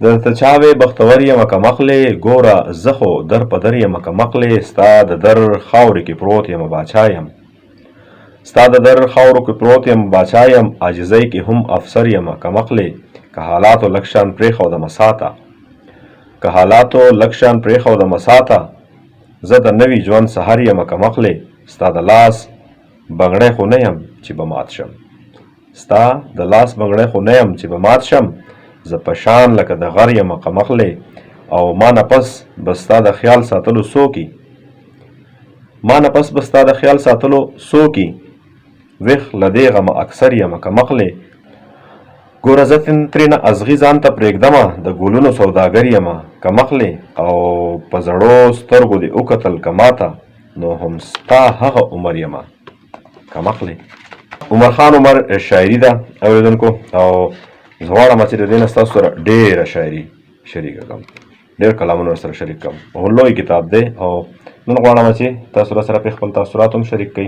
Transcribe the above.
درته چاوې بختور یم که مخلې، ګوره زه خو در په در یم که مخلې، ستا د در خاورې کې پروت یم باچا یم. ستا د در خاورو کې پروت یم باچا یم، عاجزۍ کې هم افسر یم که مخلې، که حالاتو لږ شان پرېښودمه ساته، که حالاتو لږ شان پرېښودمه ساته، زه د نوي ژوند سحر یم که مخلې، ستا د لاس بنګړی خو نه یم چې به مات شم. ستا د لاس بنګړی خو نه یم چې به مات شم، زه په شان لکه د غر یم که مخلې، او ما نه پس به ستا د خیال ساتلو څوکي، ما نه پس به ستا د خیال ساتلو څوکي، ویښ له دې غمه اکثر یم که مخلې. ګوره زه ترېنه ازغي ځان ته پرېږدمه، د ګلونو سوداګر یم که مخلې، او په زړو سترګو دې وکتل که ماته، نو هم ستا هغه عمر یم که مخلې. عمر خان عمر شاعري ده اورېدونکو، او زه غواړم چې د دې نه ستاسو سره ډېره شاعري شریکه کړم، ډېر کلامونه ورسره شریک کړم. لوی کتاب دی او نن غواړم چې تاسو راسره پرې خپل تاثرات هم شریک کړئ.